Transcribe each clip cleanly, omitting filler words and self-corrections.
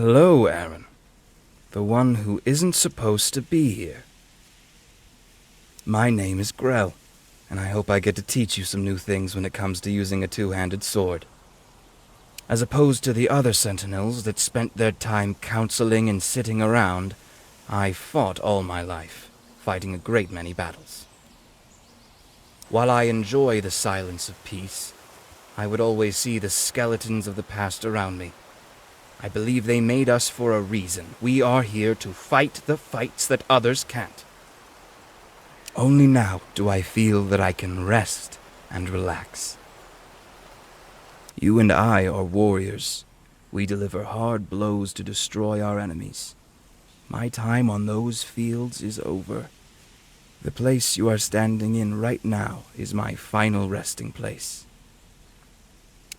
Hello, Aron. The one who isn't supposed to be here. My name is Grell, and I hope I get to teach you some new things when it comes to using a two-handed sword. As opposed to the other sentinels that spent their time counseling and sitting around, I fought all my life, fighting a great many battles. While I enjoy the silence of peace, I would always see the skeletons of the past around me. I believe they made us for a reason. We are here to fight the fights that others can't. Only now do I feel that I can rest and relax. You and I are warriors. We deliver hard blows to destroy our enemies. My time on those fields is over. The place you are standing in right now is my final resting place.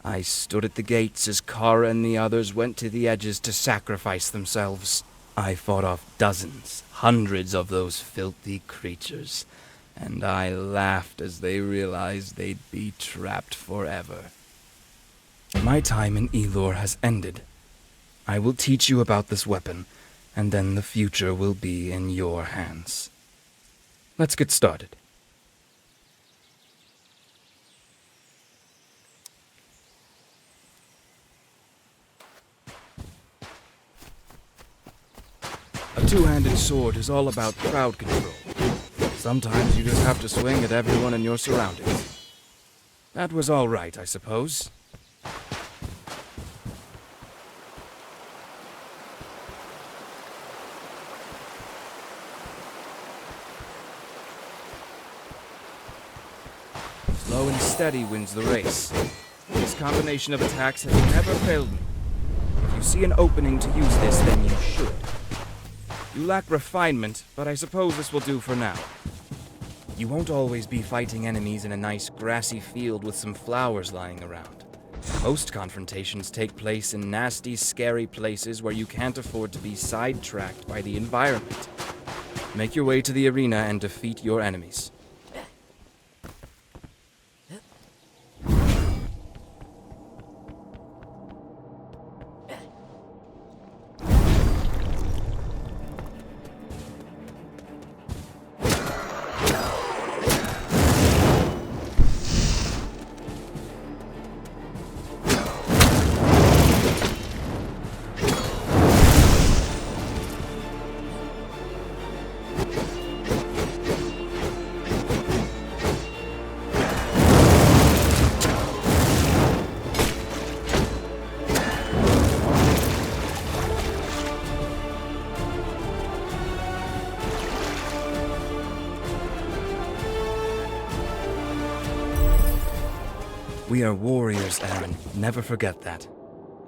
I stood at the gates as Kara and the others went to the edges to sacrifice themselves. I fought off dozens, hundreds of those filthy creatures, and I laughed as they realized they'd be trapped forever. My time in Elor has ended. I will teach you about this weapon, and then the future will be in your hands. Let's get started. A two-handed sword is all about crowd control. Sometimes you just have to swing at everyone in your surroundings. That was all right, I suppose. Slow and steady wins the race. This combination of attacks has never failed me. If you see an opening to use this, then you should. You lack refinement, but I suppose this will do for now. You won't always be fighting enemies in a nice grassy field with some flowers lying around. Most confrontations take place in nasty, scary places where you can't afford to be sidetracked by the environment. Make your way to the arena and defeat your enemies. We are warriors, Aron. Never forget that.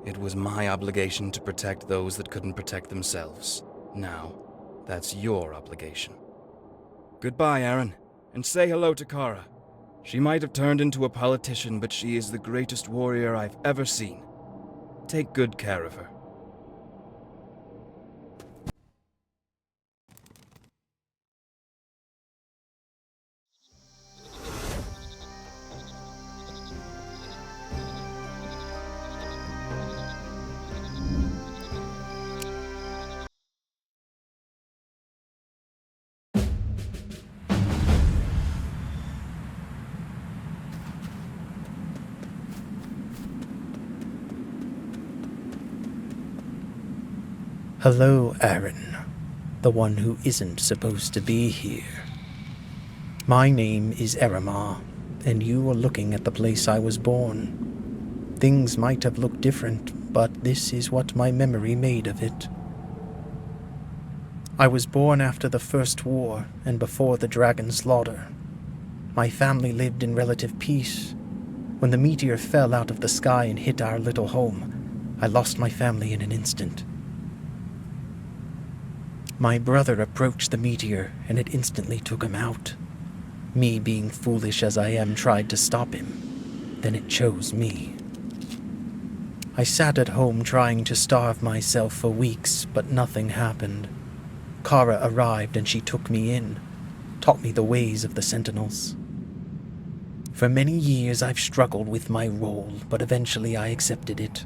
It was my obligation to protect those that couldn't protect themselves. Now, that's your obligation. Goodbye, Aron, and say hello to Kara. She might have turned into a politician, but she is the greatest warrior I've ever seen. Take good care of her. Hello, Aron, the one who isn't supposed to be here. My name is Eramar, and you are looking at the place I was born. Things might have looked different, but this is what my memory made of it. I was born after the First War and before the Dragon Slaughter. My family lived in relative peace. When the meteor fell out of the sky and hit our little home, I lost my family in an instant. My brother approached the meteor, and it instantly took him out. Me, being foolish as I am, tried to stop him. Then it chose me. I sat at home trying to starve myself for weeks, but nothing happened. Kara arrived and she took me in, taught me the ways of the Sentinels. For many years I've struggled with my role, but eventually I accepted it.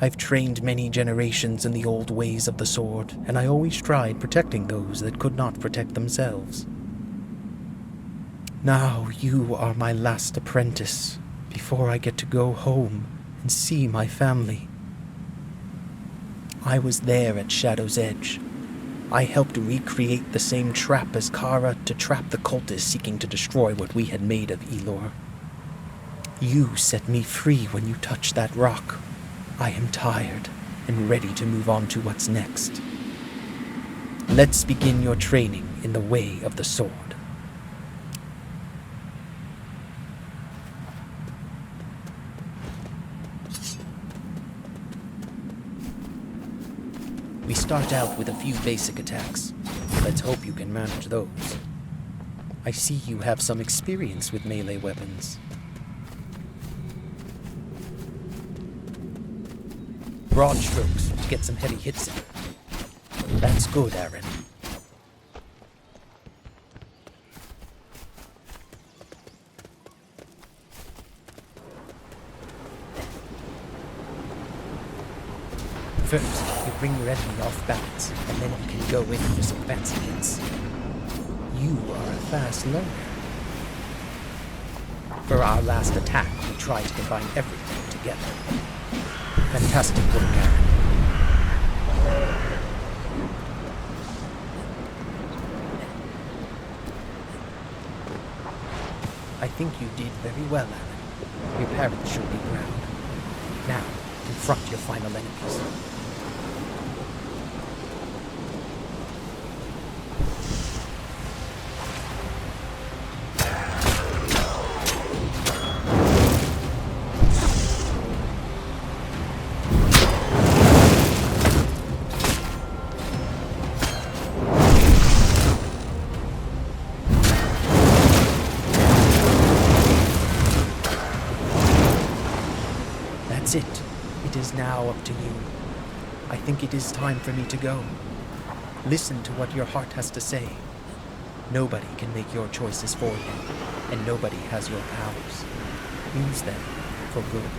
I've trained many generations in the old ways of the sword, and I always tried protecting those that could not protect themselves. Now you are my last apprentice, before I get to go home and see my family. I was there at Shadow's Edge. I helped recreate the same trap as Kara to trap the cultists seeking to destroy what we had made of Elor. You set me free when you touched that rock. I am tired and ready to move on to what's next. Let's begin your training in the way of the sword. We start out with a few basic attacks. Let's hope you can manage those. I see you have some experience with melee weapons. Broad strokes to get some heavy hits in. That's good, Aron. First, you bring your enemy off balance, and then you can go in for some fancy hits. You are a fast learner. For our last attack, we tried to combine everything together. Fantastic work, Aron. I think you did very well, Aron. Your parents should be proud. Now, confront your final enemies. That's it. It is now up to you. I think it is time for me to go. Listen to what your heart has to say. Nobody can make your choices for you, and nobody has your powers. Use them for good.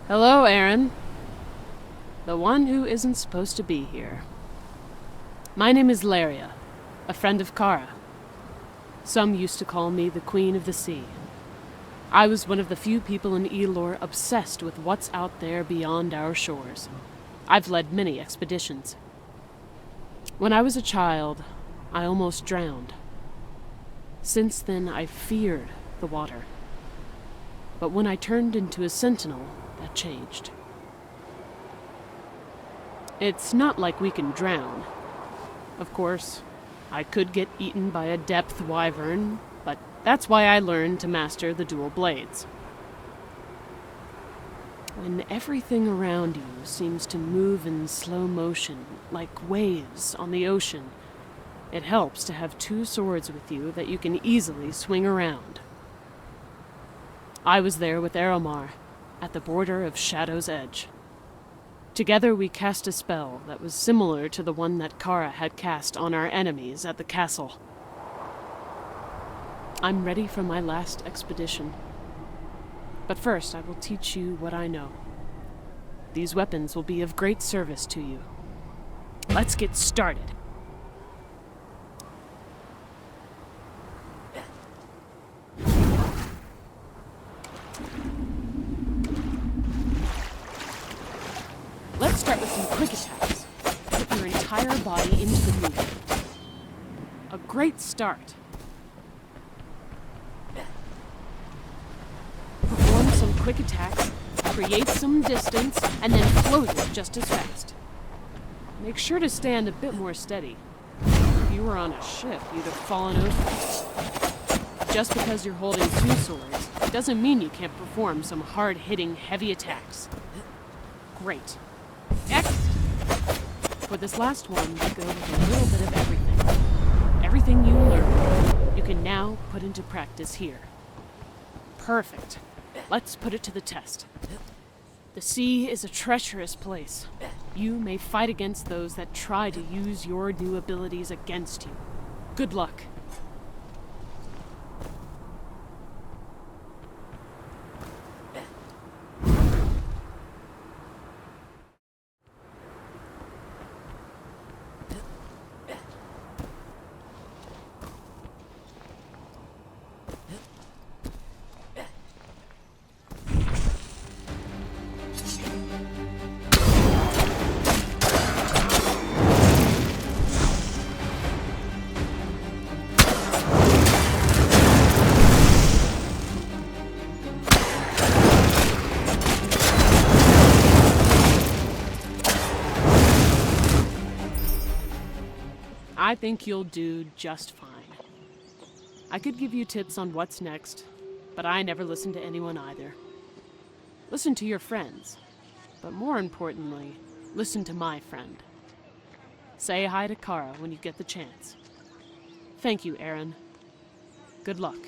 Hello, Aron. The one who isn't supposed to be here. My name is Laria, a friend of Kara. Some used to call me the Queen of the Sea. I was one of the few people in Elor obsessed with what's out there beyond our shores. I've led many expeditions. When I was a child, I almost drowned. Since then, I've feared the water. But when I turned into a sentinel, that changed. It's not like we can drown. Of course, I could get eaten by a depth wyvern, but that's why I learned to master the dual blades. When everything around you seems to move in slow motion, like waves on the ocean, it helps to have two swords with you that you can easily swing around. I was there with Aromar, at the border of Shadow's Edge. Together we cast a spell that was similar to the one that Kara had cast on our enemies at the castle. I'm ready for my last expedition. But first I will teach you what I know. These weapons will be of great service to you. Let's get started. Let's start with some quick attacks. Put your entire body into the movement. A great start. Perform some quick attacks, create some distance, and then close it just as fast. Make sure to stand a bit more steady. If you were on a ship, you'd have fallen over. Just because you're holding two swords, doesn't mean you can't perform some hard-hitting, heavy attacks. Great. X! For this last one, we go with a little bit of everything. Everything you learn, you can now put into practice here. Perfect. Let's put it to the test. The sea is a treacherous place. You may fight against those that try to use your new abilities against you. Good luck. I think you'll do just fine. I could give you tips on what's next, but I never listen to anyone either. Listen to your friends, but more importantly, listen to my friend. Say hi to Kara when you get the chance. Thank you, Aron. Good luck.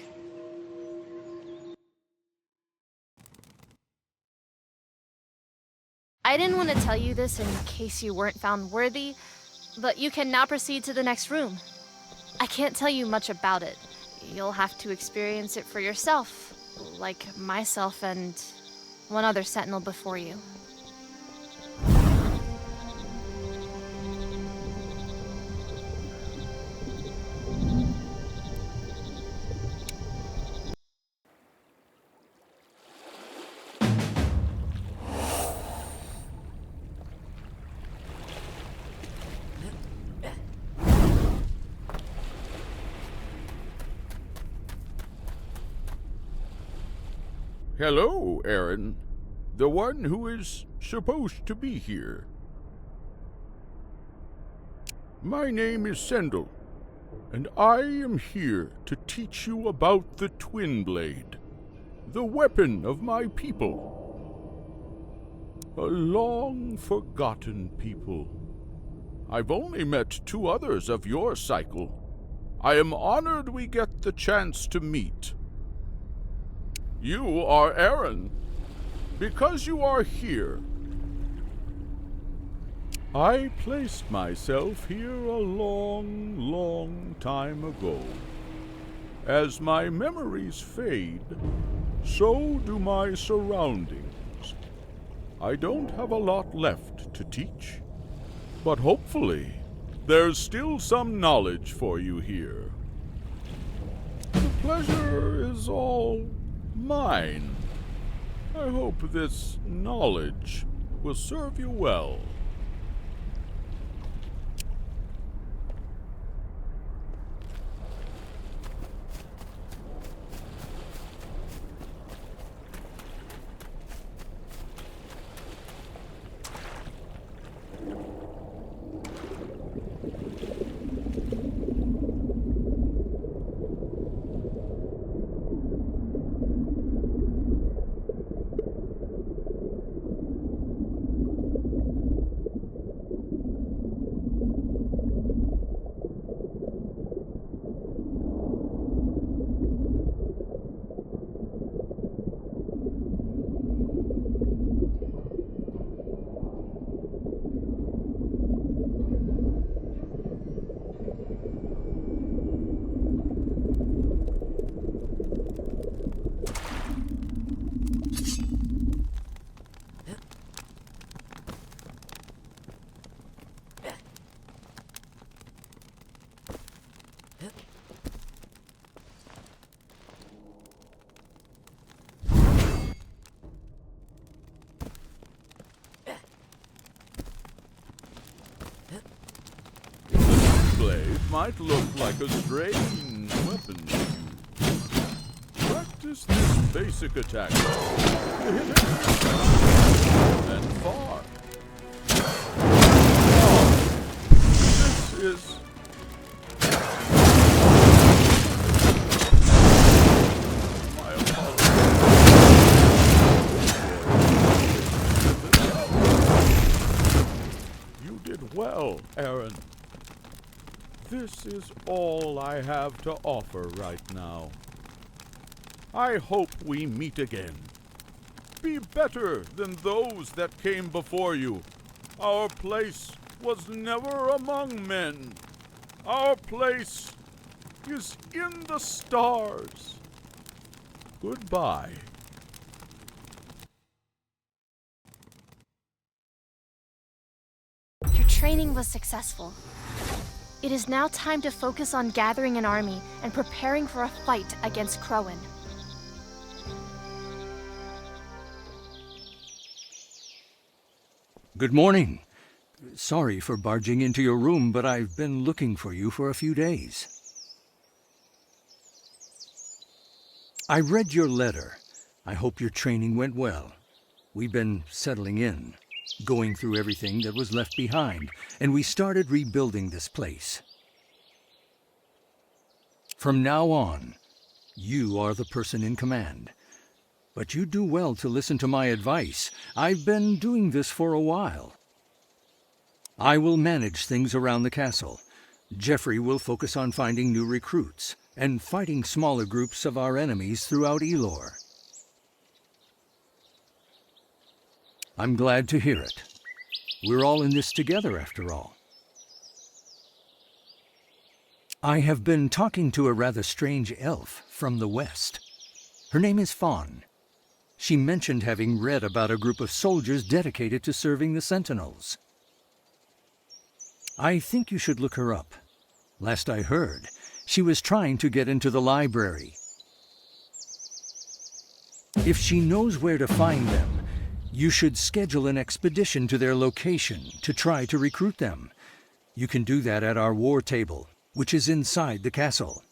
I didn't want to tell you this in case you weren't found worthy, but you can now proceed to the next room. I can't tell you much about it. You'll have to experience it for yourself, like myself and one other sentinel before you. Hello, Aron. The one who is supposed to be here. My name is Sendel, and I am here to teach you about the Twin Blade, the weapon of my people. A long-forgotten people. I've only met 2 others of your cycle. I am honored we get the chance to meet. You are Aron. Because you are here, I placed myself here a long, long time ago. As my memories fade, so do my surroundings. I don't have a lot left to teach, but hopefully there's still some knowledge for you here. The pleasure is all mine. I hope this knowledge will serve you well. Blade might look like a strange weapon to you. Practice this basic attack. Hit it and far. This is my apologies. this is all I have to offer right now. I hope we meet again. Be better than those that came before you. Our place was never among men. Our place is in the stars. Goodbye. Your training was successful. It is now time to focus on gathering an army and preparing for a fight against Crowan. Good morning. Sorry for barging into your room, but I've been looking for you for a few days. I read your letter. I hope your training went well. We've been settling in, going through everything that was left behind, and we started rebuilding this place. From now on, you are the person in command. But you do well to listen to my advice. I've been doing this for a while. I will manage things around the castle. Jeffrey will focus on finding new recruits and fighting smaller groups of our enemies throughout Elor. I'm glad to hear it. We're all in this together, after all. I have been talking to a rather strange elf from the west. Her name is Fawn. She mentioned having read about a group of soldiers dedicated to serving the Sentinels. I think you should look her up. Last I heard, she was trying to get into the library. If she knows where to find them, you should schedule an expedition to their location to try to recruit them. You can do that at our war table, which is inside the castle.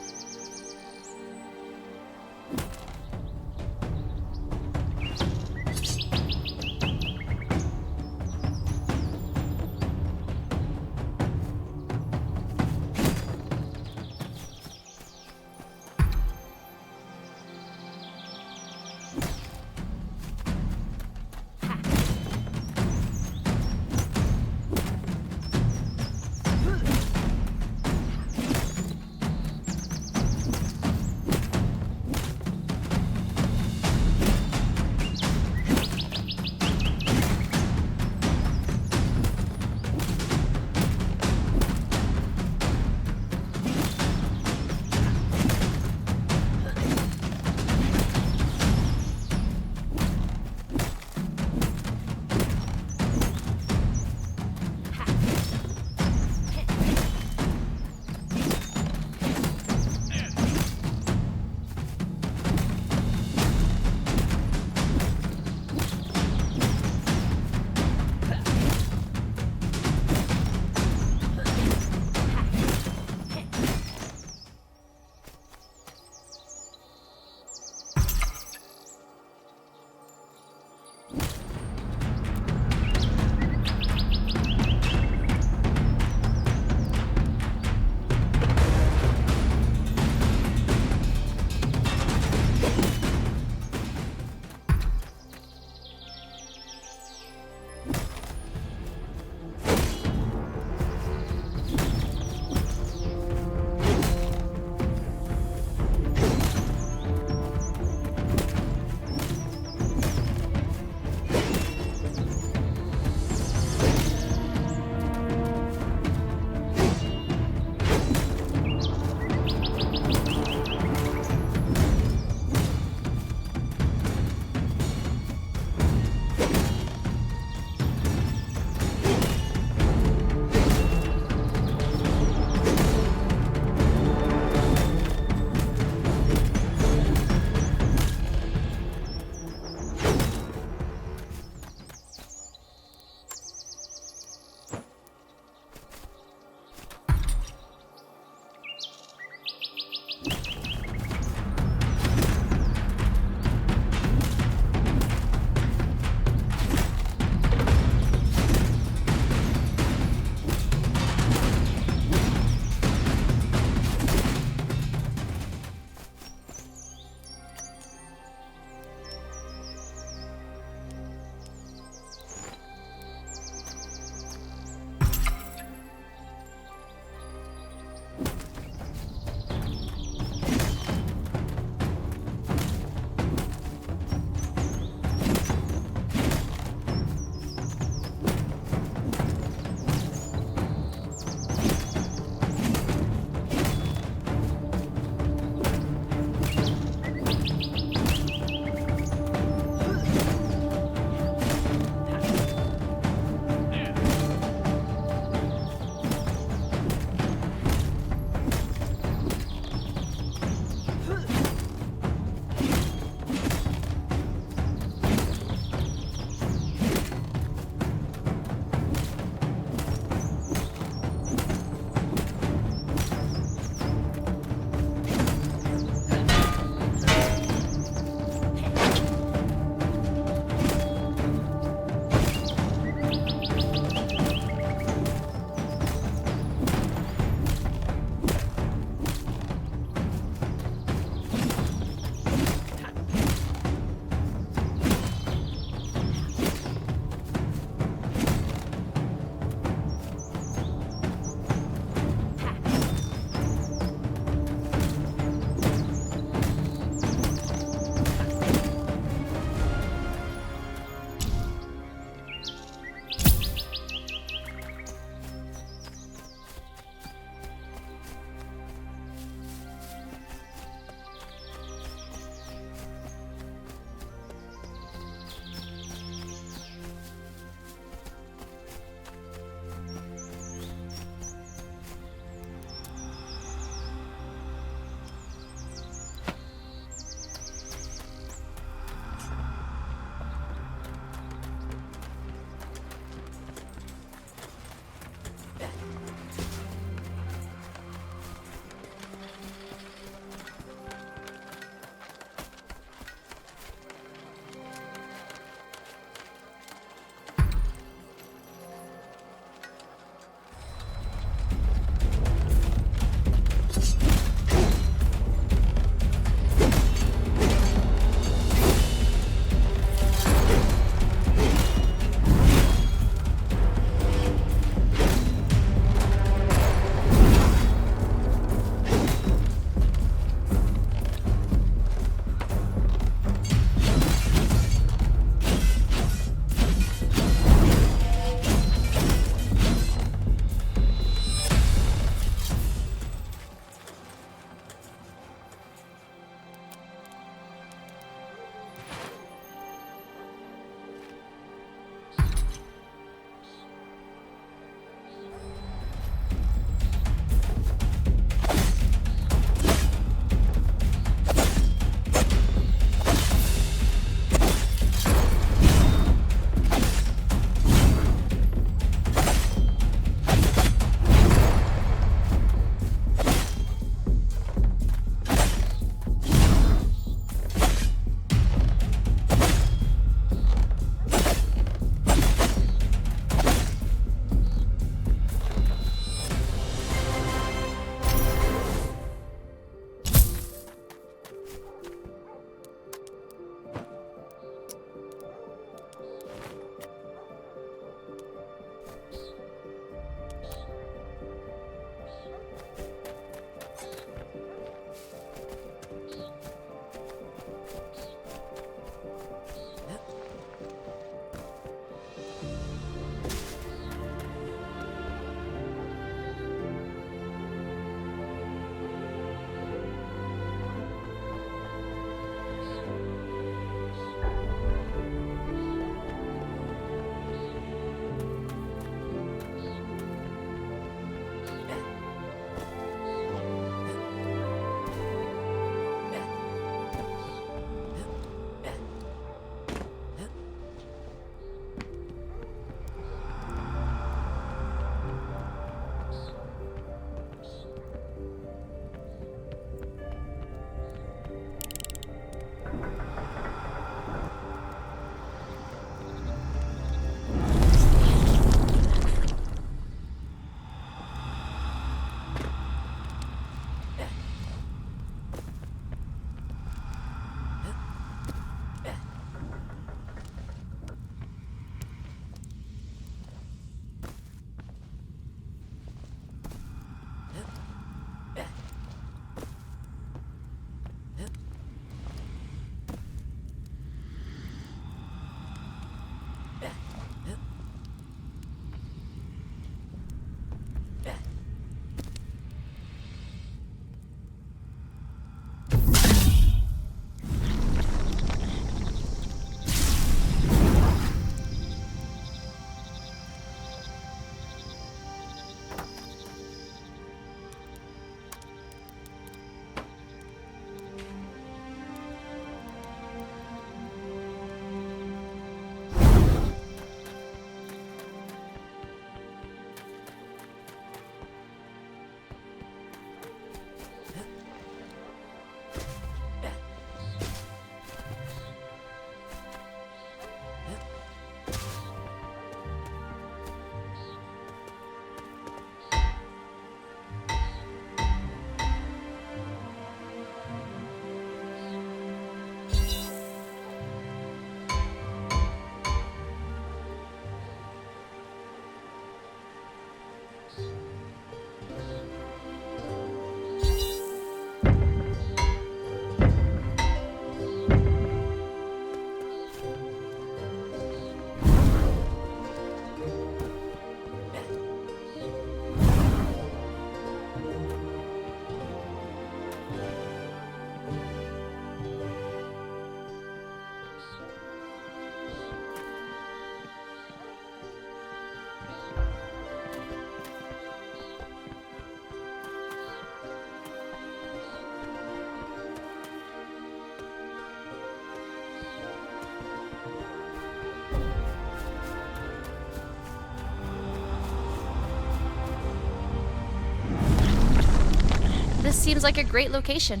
seems like a great location.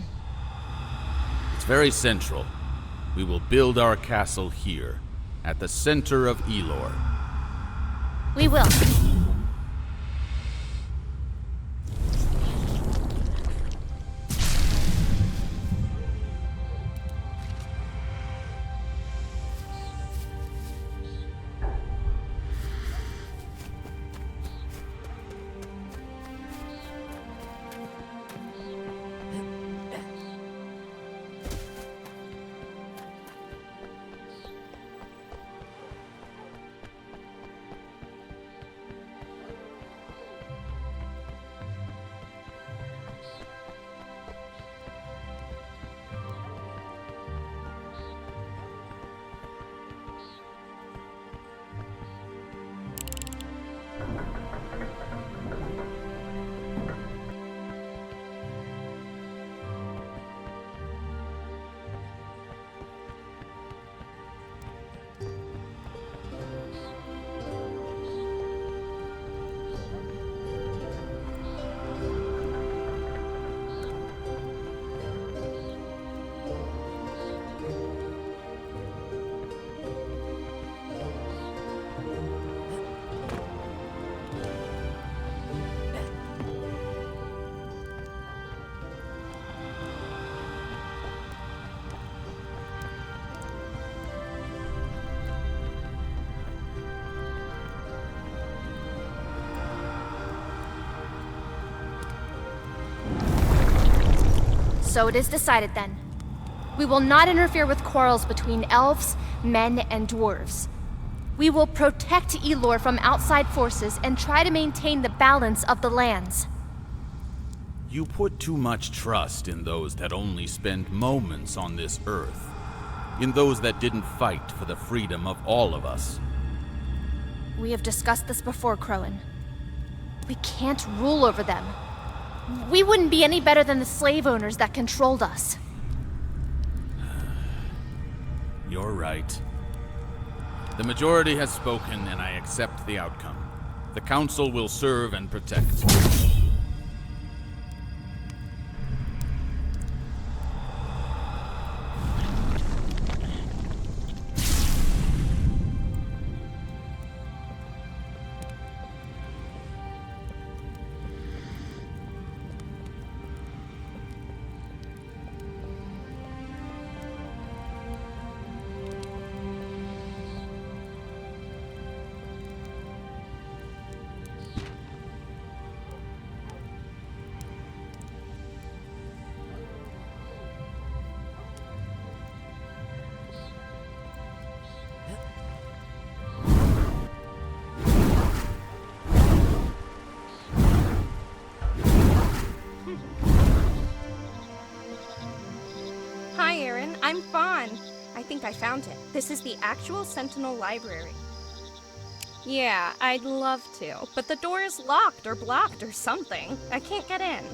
It's very central. We will build our castle here, at the center of Elor. We will. So it is decided then. We will not interfere with quarrels between elves, men, and dwarves. We will protect Elor from outside forces and try to maintain the balance of the lands. You put too much trust in those that only spend moments on this earth, in those that didn't fight for the freedom of all of us. We have discussed this before, Crowan. We can't rule over them. We wouldn't be any better than the slave owners that controlled us. You're right. The majority has spoken, and I accept the outcome. The Council will serve and protect. Hi, Aron. I'm Fawn. I think I found it. This is the actual Sentinel Library. Yeah, I'd love to, but the door is locked or blocked or something. I can't get in.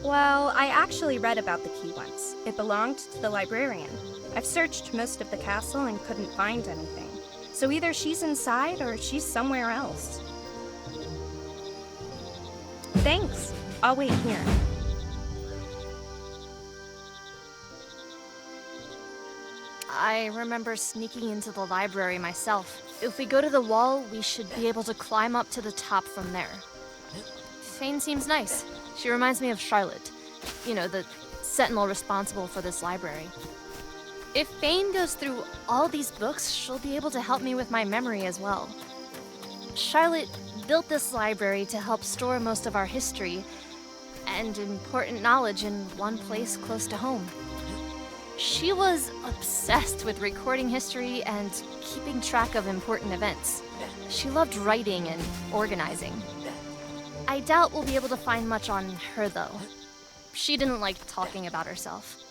Well, I actually read about the key once. It belonged to the librarian. I've searched most of the castle and couldn't find anything. So either she's inside or she's somewhere else. Thanks. I'll wait here. I remember sneaking into the library myself. If we go to the wall, we should be able to climb up to the top from there. Fane seems nice. She reminds me of Charlotte. You know, the sentinel responsible for this library. If Fane goes through all these books, she'll be able to help me with my memory as well. Charlotte built this library to help store most of our history and important knowledge in one place close to home. She was obsessed with recording history and keeping track of important events. She loved writing and organizing. I doubt we'll be able to find much on her, though. She didn't like talking about herself.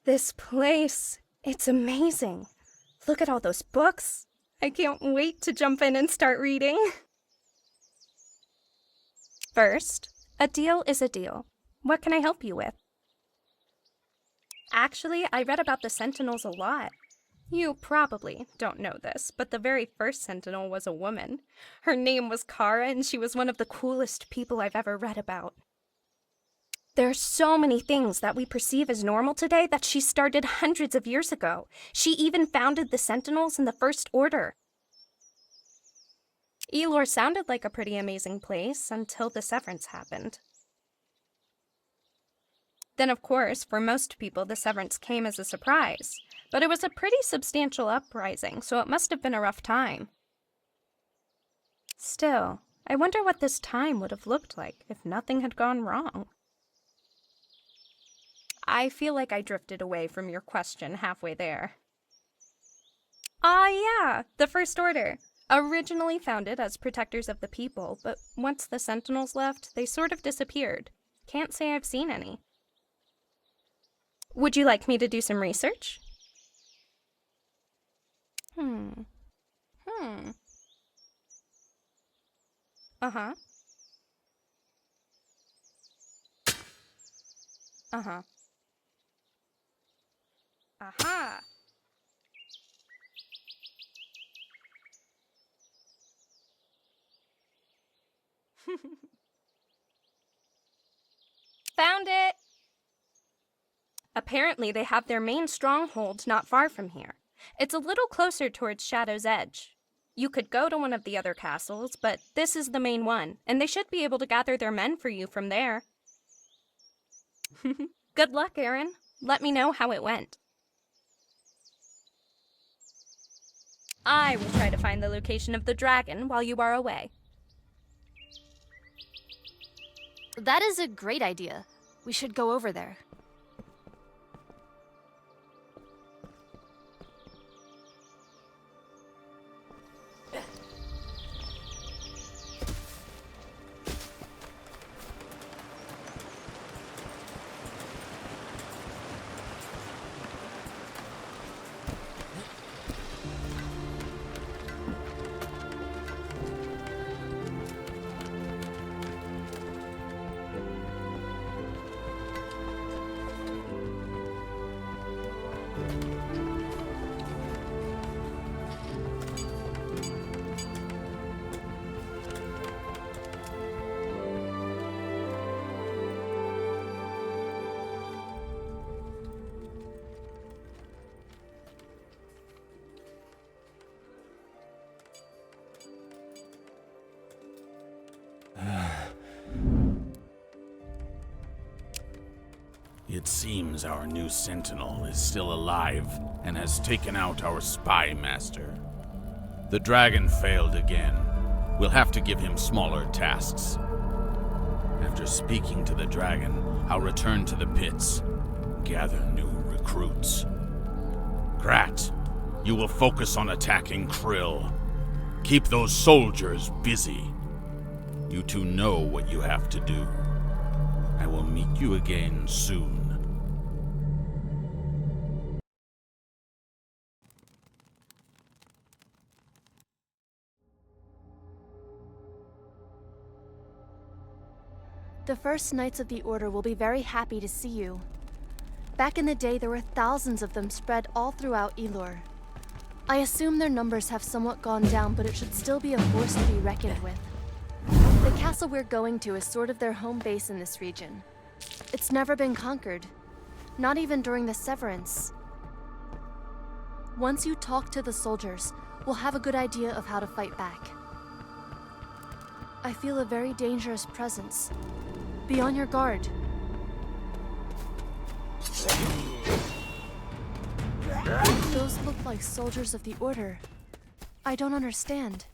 This place, it's amazing. Look at all those books. I can't wait to jump in and start reading. First, a deal is a deal. What can I help you with? Actually, I read about the Sentinels a lot. You probably don't know this, but the very first Sentinel was a woman. Her name was Kara, and she was one of the coolest people I've ever read about. There are so many things that we perceive as normal today that she started hundreds of years ago. She even founded the Sentinels in the First Order. Elor sounded like a pretty amazing place until the Severance happened. Then, of course, for most people, the Severance came as a surprise. But it was a pretty substantial uprising, so it must have been a rough time. Still, I wonder what this time would have looked like if nothing had gone wrong. I feel like I drifted away from your question halfway there. Yeah, the First Order. Originally founded as protectors of the people, but once the Sentinels left, they sort of disappeared. Can't say I've seen any. Would you like me to do some research? Uh-huh. Uh-huh. Aha! Found it! Apparently they have their main stronghold not far from here. It's a little closer towards Shadow's Edge. You could go to one of the other castles, but this is the main one, and they should be able to gather their men for you from there. Good luck, Aron. Let me know how it went. I will try to find the location of the dragon while you are away. That is a great idea. We should go over there. It seems our new Sentinel is still alive and has taken out our spy master. The dragon failed again. We'll have to give him smaller tasks. After speaking to the dragon, I'll return to the pits, gather new recruits. Grat, you will focus on attacking Krill. Keep those soldiers busy. You two know what you have to do. I will meet you again soon. The first Knights of the Order will be very happy to see you. Back in the day, there were thousands of them spread all throughout Elor. I assume their numbers have somewhat gone down, but it should still be a force to be reckoned with. The castle we're going to is sort of their home base in this region. It's never been conquered, not even during the Severance. Once you talk to the soldiers, we'll have a good idea of how to fight back. I feel a very dangerous presence. Be on your guard. Those look like soldiers of the Order. I don't understand.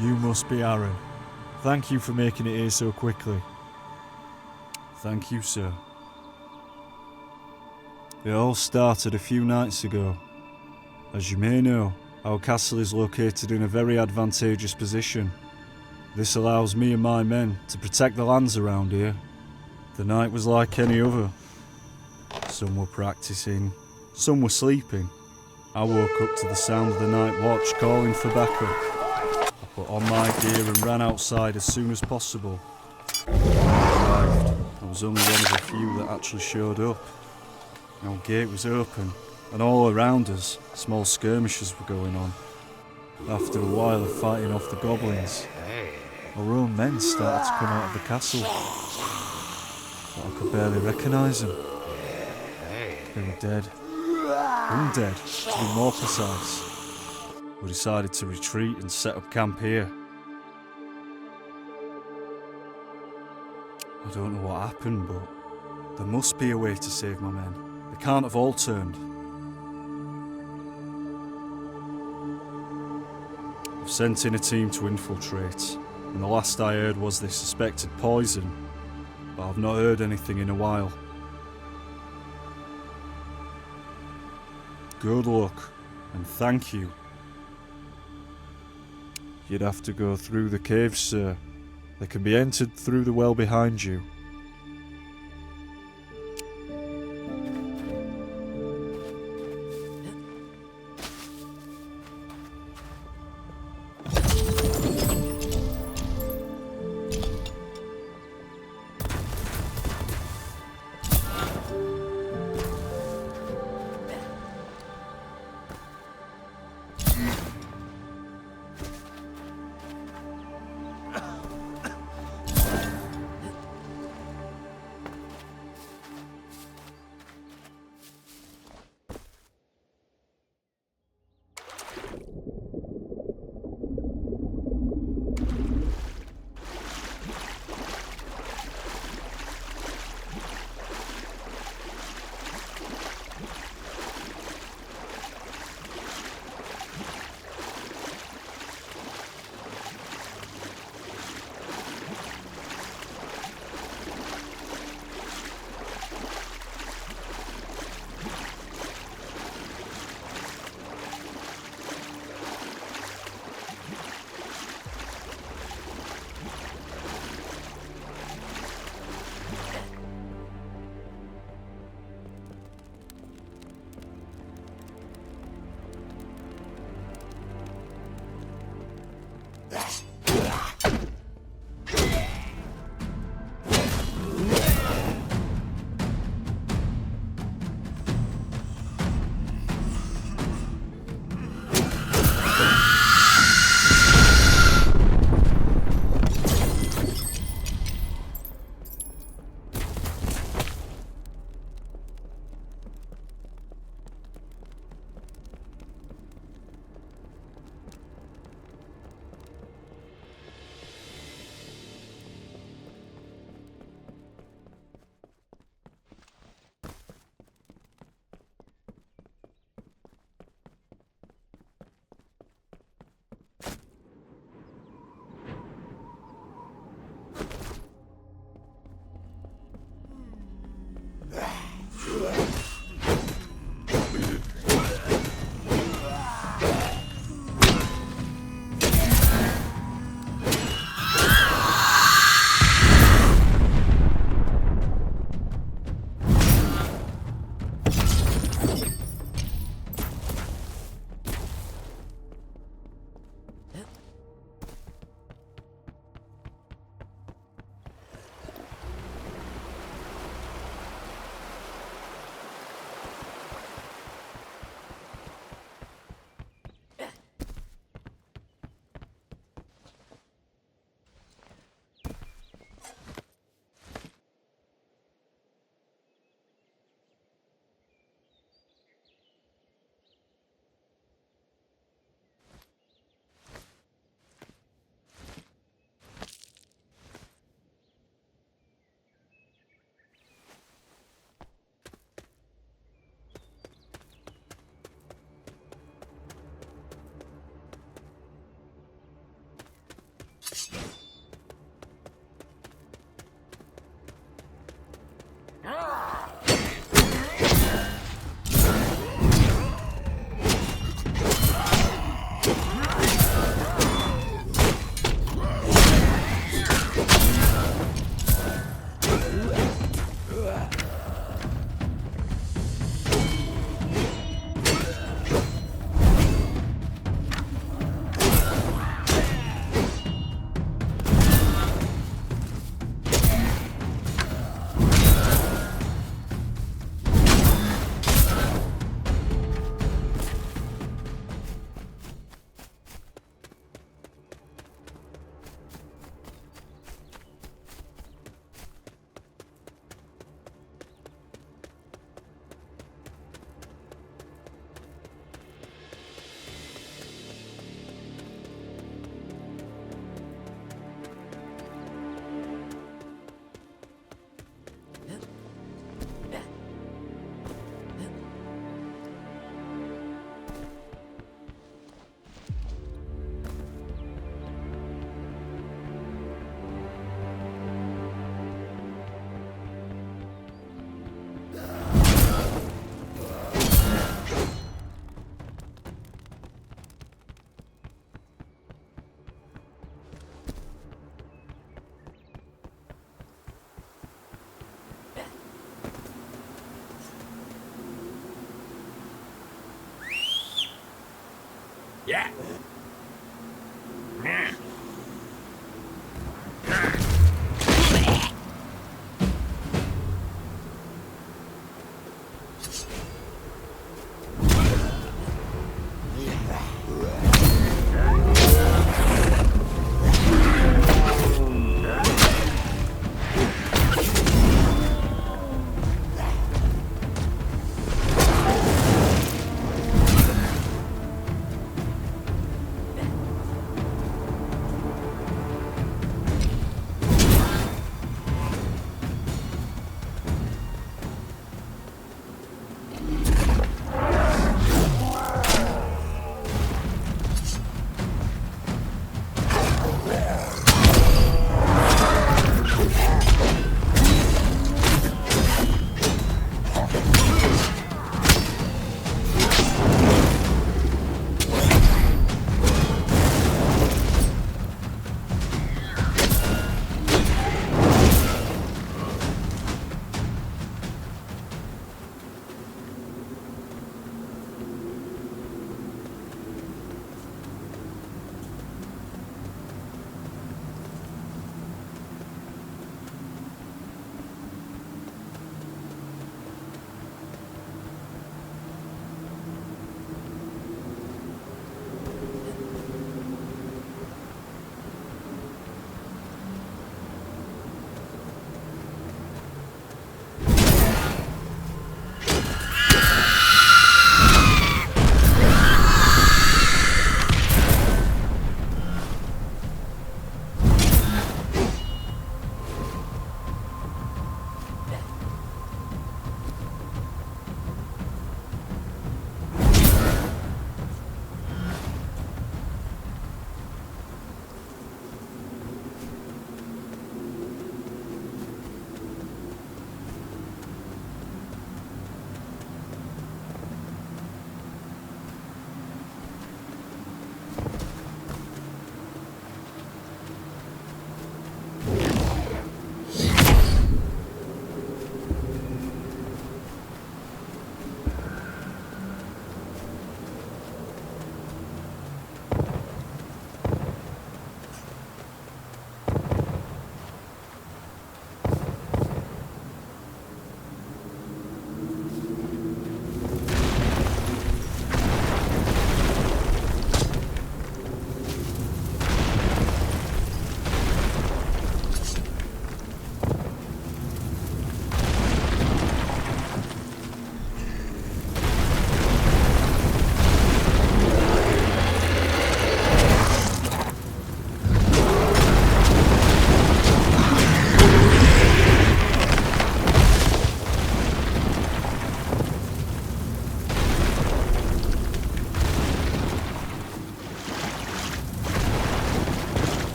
You must be Aron. Thank you for making it here so quickly. Thank you, sir. It all started a few nights ago. As you may know, our castle is located in a very advantageous position. This allows me and my men to protect the lands around here. The night was like any other. Some were practicing, some were sleeping. I woke up to the sound of the night watch calling for backup. I put on my gear and ran outside as soon as possible. When I arrived, I was only one of a few that actually showed up. Our gate was open, and all around us, small skirmishes were going on. After a while of fighting off the goblins, our own men started to come out of the castle. But I could barely recognise them. They were dead. Undead, to be more precise. We decided to retreat and set up camp here. I don't know what happened, but there must be a way to save my men. They can't have all turned. I've sent in a team to infiltrate, and the last I heard was they suspected poison, but I've not heard anything in a while. Good luck, and thank you. You'd have to go through the caves, sir. They can be entered through the well behind you.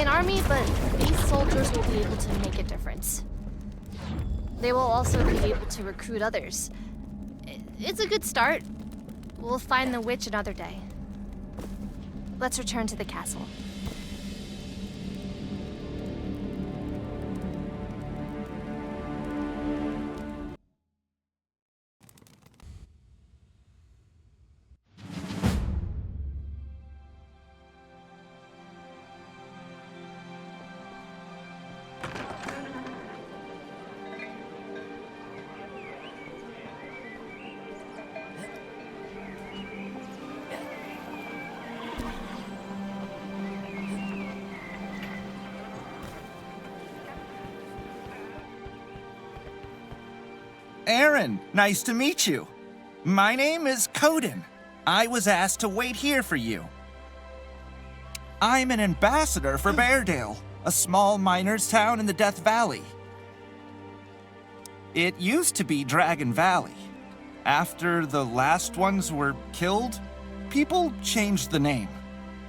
an army, but these soldiers will be able to make a difference. They will also be able to recruit others. It's a good start. We'll find the witch another day. Let's return to the castle. Aron, nice to meet you. My name is Coden. I was asked to wait here for you. I'm an ambassador for Beardale, a small miner's town in the Death Valley. It used to be Dragon Valley. After the last ones were killed, people changed the name.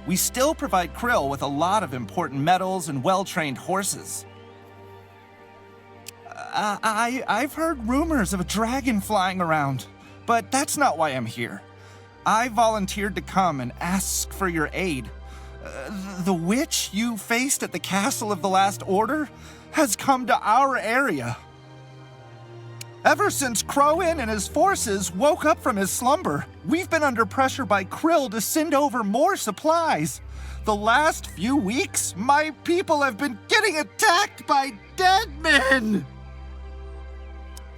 We still provide Krill with a lot of important metals and well-trained horses. I've heard rumors of a dragon flying around, but that's not why I'm here. I volunteered to come and ask for your aid. The witch you faced at the Castle of the Last Order has come to our area. Ever since Crowin and his forces woke up from his slumber, we've been under pressure by Krill to send over more supplies. The last few weeks, my people have been getting attacked by dead men.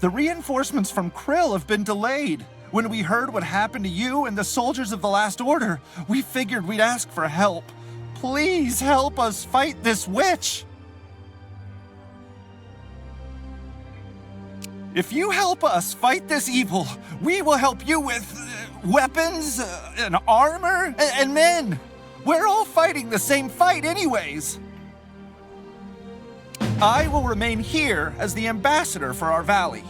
The reinforcements from Krill have been delayed. When we heard what happened to you and the soldiers of the Last Order, we figured we'd ask for help. Please help us fight this witch. If you help us fight this evil, we will help you with weapons, and armor, and men. We're all fighting the same fight anyways. I will remain here as the ambassador for our valley.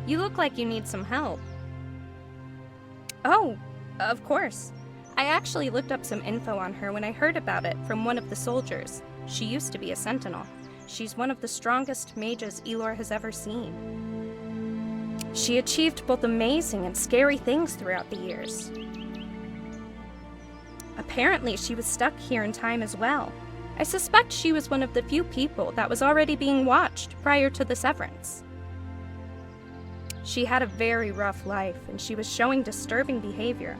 You look like you need some help. Oh, of course. I actually looked up some info on her when I heard about it from one of the soldiers. She used to be a sentinel. She's one of the strongest mages Elor has ever seen. She achieved both amazing and scary things throughout the years. Apparently, she was stuck here in time as well. I suspect she was one of the few people that was already being watched prior to the severance. She had a very rough life, and she was showing disturbing behavior.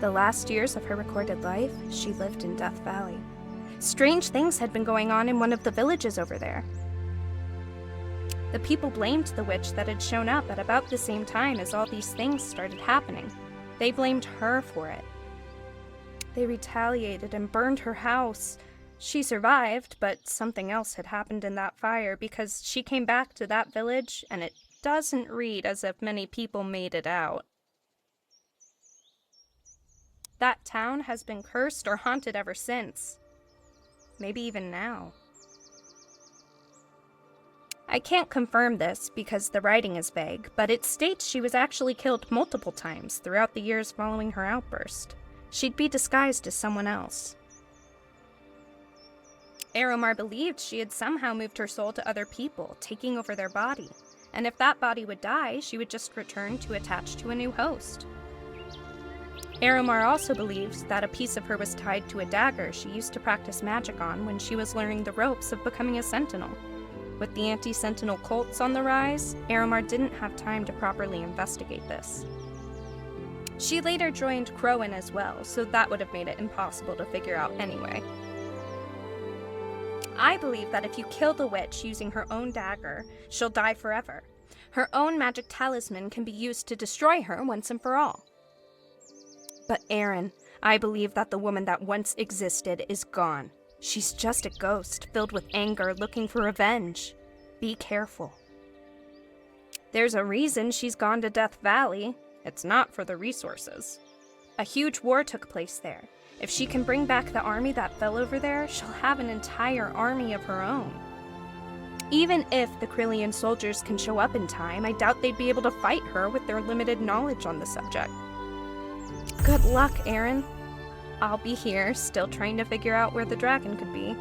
The last years of her recorded life, she lived in Death Valley. Strange things had been going on in one of the villages over there. The people blamed the witch that had shown up at about the same time as all these things started happening. They blamed her for it. They retaliated and burned her house. She survived, but something else had happened in that fire because she came back to that village, and it doesn't read as if many people made it out. That town has been cursed or haunted ever since. Maybe even now. I can't confirm this because the writing is vague, but it states she was actually killed multiple times throughout the years following her outburst. She'd be disguised as someone else. Aromar believed she had somehow moved her soul to other people, taking over their body. And if that body would die, she would just return to attach to a new host. Aromar also believes that a piece of her was tied to a dagger she used to practice magic on when she was learning the ropes of becoming a sentinel. With the anti-sentinel cults on the rise, Aromar didn't have time to properly investigate this. She later joined Crowin as well, so that would have made it impossible to figure out anyway. I believe that if you kill the witch using her own dagger, she'll die forever. Her own magic talisman can be used to destroy her once and for all. But Aron, I believe that the woman that once existed is gone. She's just a ghost, filled with anger, looking for revenge. Be careful. There's a reason she's gone to Death Valley. It's not for the resources. A huge war took place there. If she can bring back the army that fell over there, she'll have an entire army of her own. Even if the Krillian soldiers can show up in time, I doubt they'd be able to fight her with their limited knowledge on the subject. Good luck, Aron. I'll be here, still trying to figure out where the dragon could be.